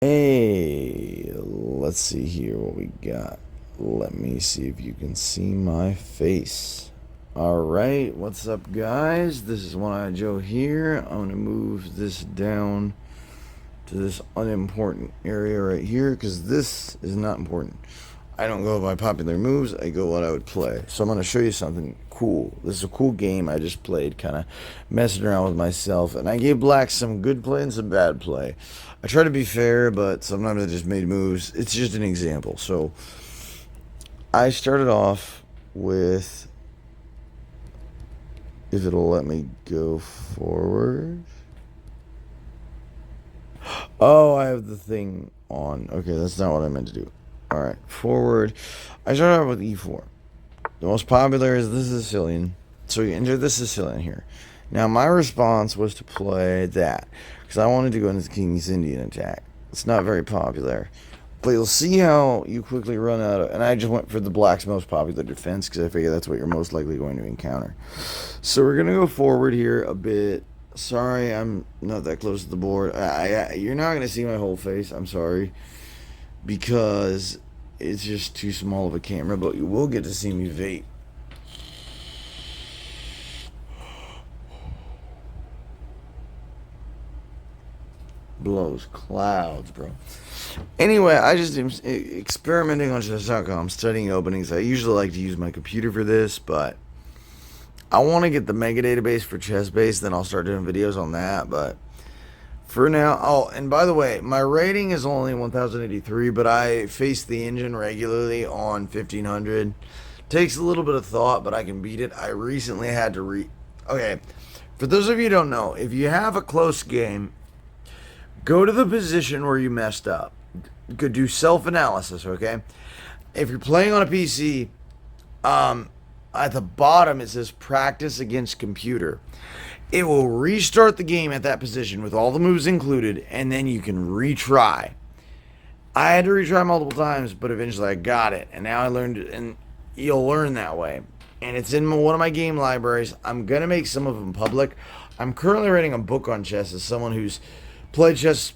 Hey, let's see here what we got. Let me see if you can see my face. Alright, what's up, guys? This is One Eye Joe here. I'm going to move this down to this unimportant area right here because this is not important. I don't go by popular moves, I go what I would play. So I'm going to show you something cool. This is a cool game I just played, kind of messing around with myself. And I gave black some good play and some bad play. I try to be fair, but sometimes I just made moves. It's just an example. So I started off with, if it'll let me go forward. Oh, I have the thing on. Okay, that's not what I meant to do. Alright, forward. I started out with e4. The most popular is the Sicilian. So you enter the Sicilian here. Now, my response was to play that, because I wanted to go into the King's Indian attack. It's not very popular. But you'll see how you quickly run out of... And I just went for the black's most popular defense, because I figure that's what you're most likely going to encounter. So we're going to go forward here a bit. Sorry, I'm not that close to the board. You're not going to see my whole face. I'm sorry. Because it's just too small of a camera, but you will get to see me vape. Blows clouds, bro. Anyway, I just am experimenting on chess.com, studying openings. I usually like to use my computer for this, but I want to get the mega database for ChessBase, then I'll start doing videos on that, but for now, oh, and by the way, my rating is only 1083, but I face the engine regularly on 1500. Takes a little bit of thought, but I can beat it. I recently had to Okay, for those of you who don't know, if you have a close game, go to the position where you messed up. Go do self-analysis, okay? If you're playing on a PC, at the bottom it says practice against computer. It will restart the game at that position with all the moves included, and then you can retry. I had to retry multiple times, but eventually I got it, and now I learned it, and you'll learn that way. And it's in one of my game libraries. I'm going to make some of them public. I'm currently writing a book on chess as someone who's played chess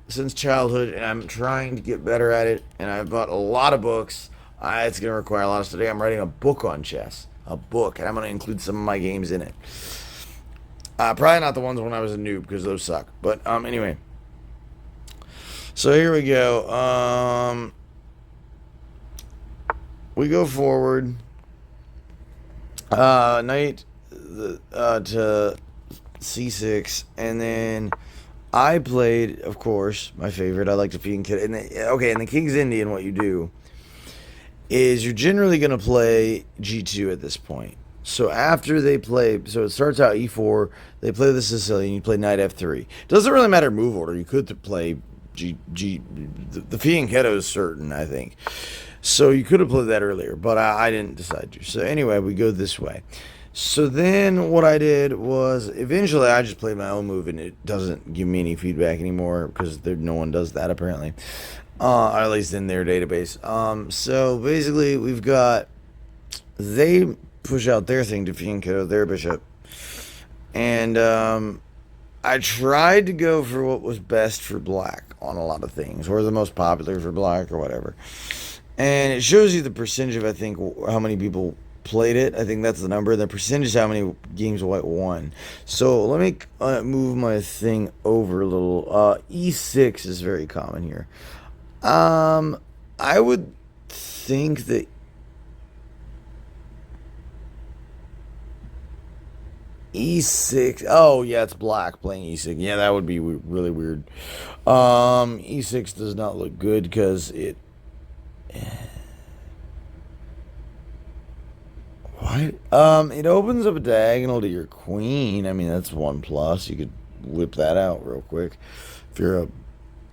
since childhood, and I'm trying to get better at it, and I've bought a lot of books. It's going to require a lot of study. I'm writing a book on chess. A book, and I'm going to include some of my games in it. Probably not the ones when I was a noob, because those suck. But anyway. So here we go. We go forward. Knight to c6, and then I played, of course, my favorite. I like to feed kid. In the King's Indian, what you do is you're generally going to play g2 at this point. So after they play, so it starts out e4, they play the Sicilian, you play knight f3. Doesn't really matter move order. You could play the fianchetto is certain, I think. So you could have played that earlier, but I didn't decide to. So anyway, we go this way. So then what I did was, eventually I just played my own move, and it doesn't give me any feedback anymore, because no one does that apparently. Or at least in their database. So basically we've got, they push out their thing to fianchetto their bishop. And I tried to go for what was best for black on a lot of things, or the most popular for black, or whatever. And it shows you the percentage of, I think, how many people played it. I think that's the number. The percentage is how many games white won. So let me move my thing over a little. E6 is very common here. I would think that E6. Oh, yeah, it's black playing E6. Yeah, that would be really weird. E6 does not look good because it. What? It opens up a diagonal to your queen. I mean, that's 1+. You could whip that out real quick if you're a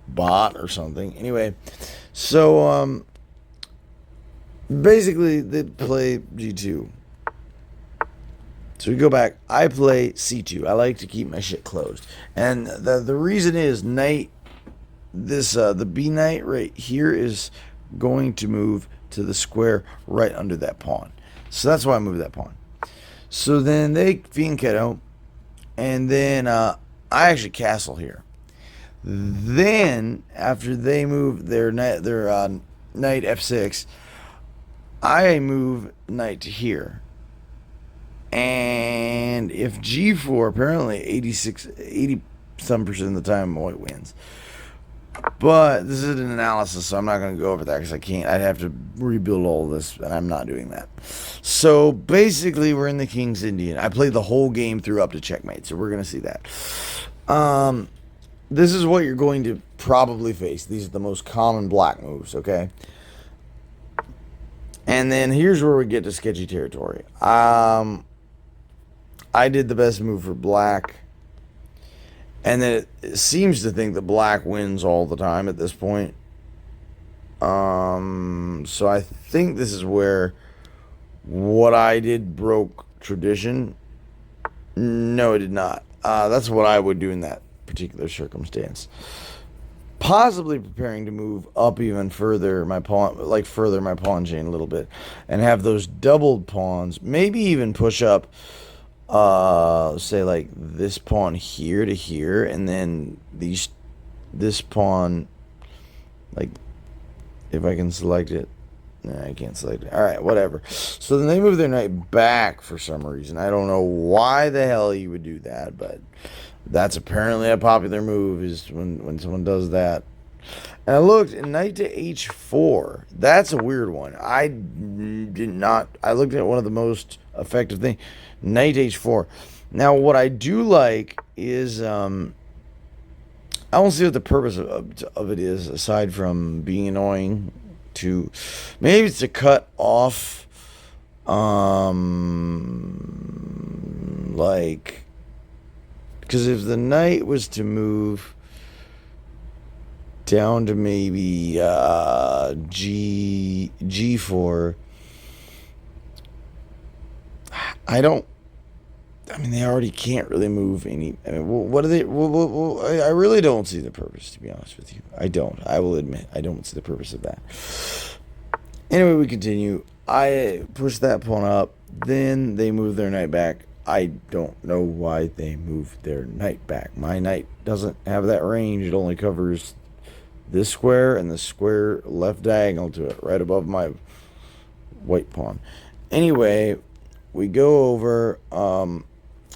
bot or something. Anyway, so basically they play g2. So we go back. I play c2. I like to keep my shit closed, and the reason is knight. The b knight right here is going to move to the square right under that pawn. So that's why I moved that pawn. So then they fianchetto, and then I actually castle here. Then after they move their knight f6, I move knight to here. And if g4, apparently 80 some percent of the time white wins. But this is an analysis, so I'm not going to go over that because I can't. I'd have to rebuild all this, and I'm not doing that. So basically, we're in the King's Indian. I played the whole game through up to checkmate, so we're going to see that. This is what you're going to probably face. These are the most common black moves, okay? And then here's where we get to sketchy territory. I did the best move for black. And then it seems to think that black wins all the time at this point. So I think this is where what I did broke tradition. No, it did not. That's what I would do in that particular circumstance. Possibly preparing to move up even further my pawn chain a little bit, and have those doubled pawns. Maybe even push up. Say like this pawn here to here, and then this pawn, like, if I can select it. Nah, I can't select it. Alright, whatever. So then they move their knight back for some reason. I don't know why the hell you would do that, but that's apparently a popular move, is when someone does that. And I looked, knight to h4. That's a weird one. I looked at one of the most effective things. Knight h4. Now, what I do like is, I don't see what the purpose of it is, aside from being annoying. Maybe it's to cut off, like, because if the knight was to move down to maybe g4, they already can't really move any. What are they? I really don't see the purpose, to be honest with you. I don't. I will admit, I don't see the purpose of that. Anyway, we continue. I push that pawn up. Then they move their knight back. I don't know why they moved their knight back. My knight doesn't have that range. It only covers this square and the square left diagonal to it, right above my white pawn. Anyway, we go over.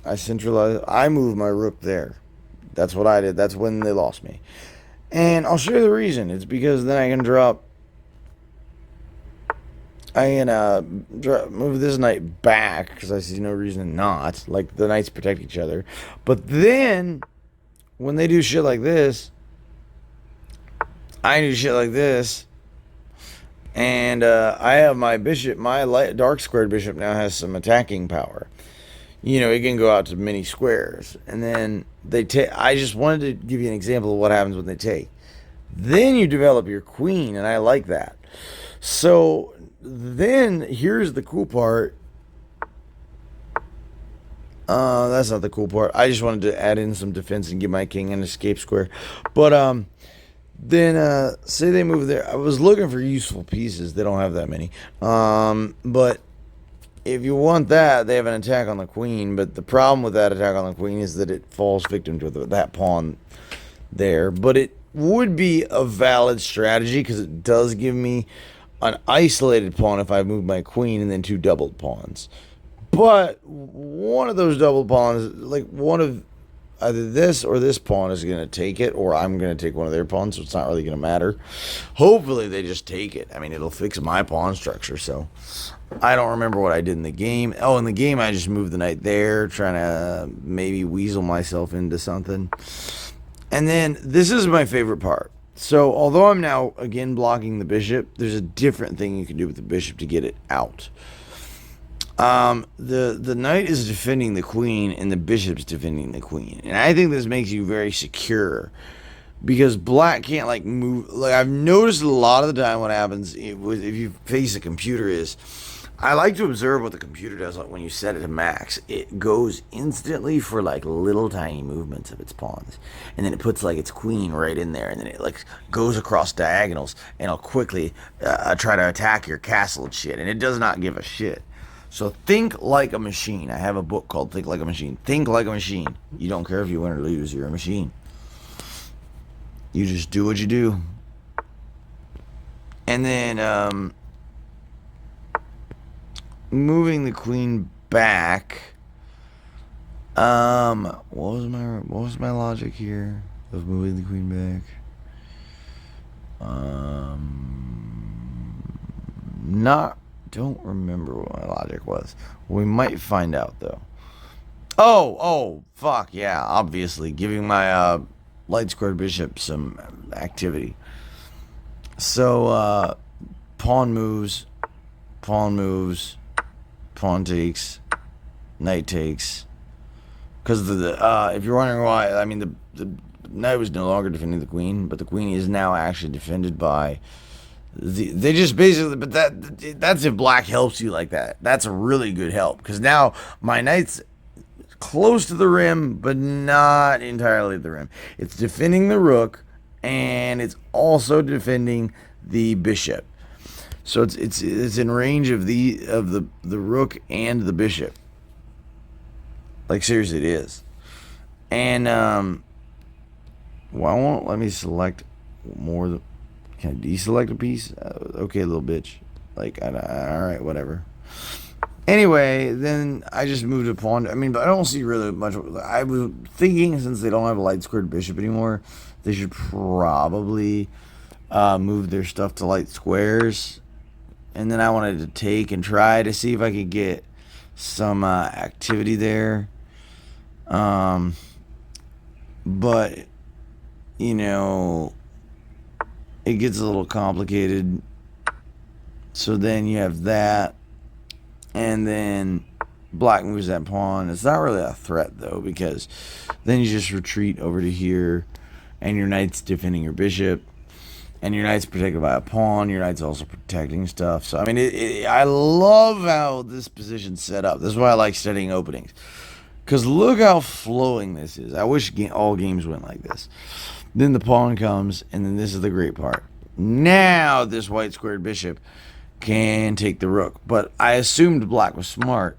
I centralize. I move my rook there. That's what I did. That's when they lost me. And I'll show you the reason. It's because then I can drop. I can move this knight back because I see no reason not. Like, the knights protect each other. But then, when they do shit like this, I do shit like this. And I have my bishop, my dark squared bishop now has some attacking power. You know, it can go out to many squares. And then they take. I just wanted to give you an example of what happens when they take. Then you develop your queen, and I like that. So then here's the cool part. That's not the cool part. I just wanted to add in some defense and give my king an escape square. But then say they move there. I was looking for useful pieces. They don't have that many. But if you want that, they have an attack on the queen. But the problem with that attack on the queen is that it falls victim to that pawn there. But it would be a valid strategy because it does give me an isolated pawn if I move my queen and then two doubled pawns. But one of those double pawns, like one of either this or this pawn is going to take it, or I'm going to take one of their pawns, so it's not really going to matter. Hopefully they just take it. I mean, it'll fix my pawn structure, so I don't remember what I did in the game. Oh, in the game I just moved the knight there, trying to maybe weasel myself into something. And then this is my favorite part. So although I'm now, again, blocking the bishop, there's a different thing you can do with the bishop to get it out. The knight is defending the queen and the bishop's defending the queen. And I think this makes you very secure because black can't like move. Like, I've noticed a lot of the time what happens if you face a computer is, I like to observe what the computer does when you set it to max. It goes instantly for like little tiny movements of its pawns, and then it puts like its queen right in there, and then it like goes across diagonals, and it'll quickly try to attack your castle and shit, and it does not give a shit. So think like a machine. I have a book called Think Like a Machine. Think like a machine. You don't care if you win or lose, you're a machine. You just do what you do. And then moving the queen back. What was my logic here of moving the queen back? Don't remember what my logic was. We might find out though. Oh, fuck yeah! Obviously, giving my light squared bishop some activity. So pawn moves, pawn moves, pawn takes, knight takes. Because if you're wondering why, I mean the knight was no longer defending the queen, but the queen is now actually defended by they just basically. But that's if black helps you like that. That's a really good help because now my knight's close to the rim, but not entirely at the rim. It's defending the rook, and it's also defending the bishop. So it's in range of the rook and the bishop. Like seriously, it is. And why won't let me select more? Can I deselect a piece? Okay, little bitch. Like, all right, whatever. Anyway, then I just moved a pawn. I mean, but I don't see really much. I was thinking since they don't have a light squared bishop anymore, they should probably move their stuff to light squares. And then I wanted to take and try to see if I could get some activity there. But, you know, it gets a little complicated. So then you have that. And then black moves that pawn. It's not really a threat, though, because then you just retreat over to here. And your knight's defending your bishop. And your knight's protected by a pawn. Your knight's also protecting stuff. So, I mean, I love how this position's set up. This is why I like studying openings. Because look how flowing this is. I wish all games went like this. Then the pawn comes, and then this is the great part. Now this white squared bishop can take the rook. But I assumed black was smart.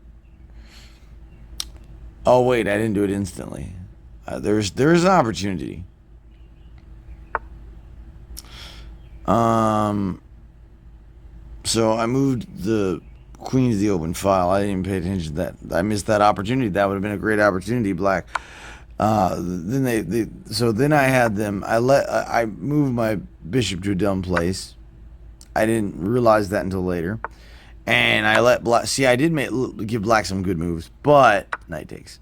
Oh, wait, I didn't do it instantly. There's an opportunity. So I moved the queen to the open file. I didn't even pay attention to that. I missed that opportunity. That would have been a great opportunity, black. Then I had them. I moved my bishop to a dumb place. I didn't realize that until later, and I let black. See, I did give black some good moves, but knight takes.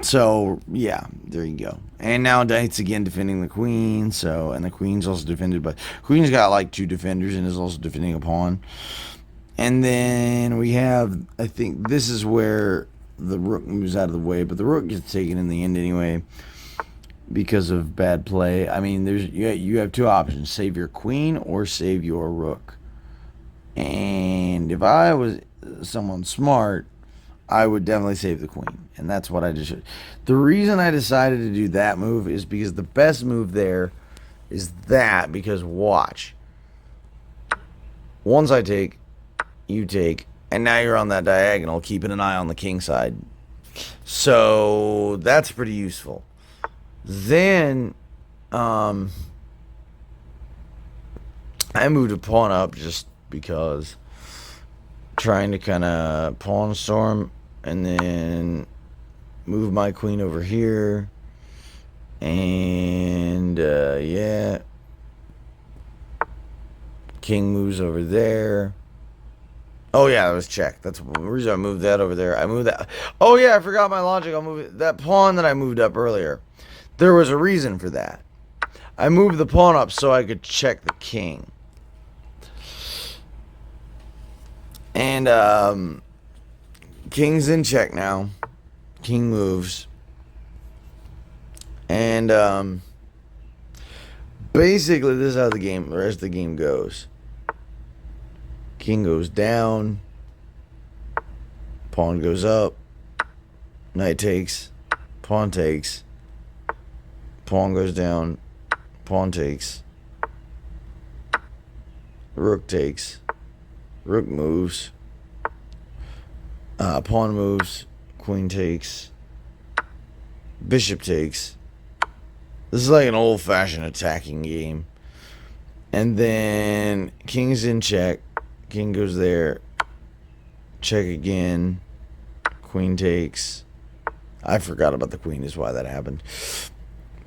So yeah, there you go. And now knight's again defending the queen. So and the queen's also defended by queen's got like 2 defenders and is also defending a pawn. And then we have, I think this is where the rook moves out of the way, but the rook gets taken in the end anyway because of bad play. I mean, you have 2 options: save your queen or save your rook. And if I was someone smart, I would definitely save the queen, and that's what I just did. The reason I decided to do that move is because the best move there is that, because watch. Once I take, you take, and now you're on that diagonal, keeping an eye on the king side. So that's pretty useful. Then I moved a pawn up just because, trying to kind of pawn storm and then move my queen over here. And yeah, king moves over there. Oh yeah, that was check. That's the reason I moved that over there. I moved that. Oh yeah, I forgot my logic. I'll move it. That pawn that I moved up earlier. There was a reason for that. I moved the pawn up so I could check the king. And king's in check now. King moves. And basically this is how the rest of the game goes. King goes down. Pawn goes up. Knight takes. Pawn takes. Pawn goes down. Pawn takes. Rook takes. Rook moves. Pawn moves. Queen takes. Bishop takes. This is like an old-fashioned attacking game. And then king's in check. King goes there. Check again. Queen takes. I forgot about the queen is why that happened.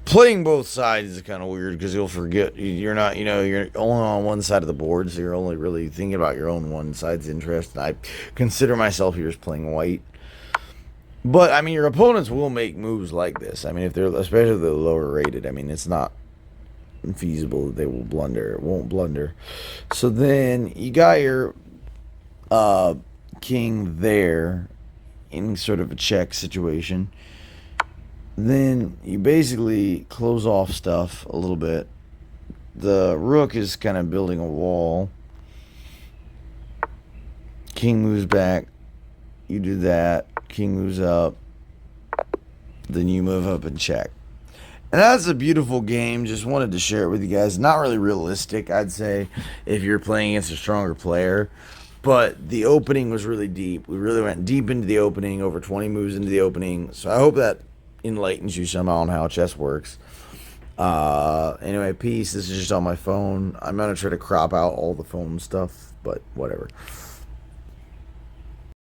Playing both sides is kind of weird because you'll forget you're not, you're only on one side of the board, so you're only really thinking about your own one side's interest. And I consider myself here as playing white. But, I mean, your opponents will make moves like this. I mean, if they're, especially if they're lower rated, I mean, it's not feasible that they will blunder. It won't blunder. So then you got your king there in sort of a check situation. Then you basically close off stuff a little bit. The rook is kind of building a wall. King moves back. You do that. King moves up. Then you move up and check. And that's a beautiful game. Just wanted to share it with you guys. Not really realistic, I'd say, if you're playing against a stronger player. But the opening was really deep. We really went deep into the opening, over 20 moves into the opening. So I hope that enlightens you somehow on how chess works. Anyway, peace. This is just on my phone. I'm going to try to crop out all the phone stuff, but whatever.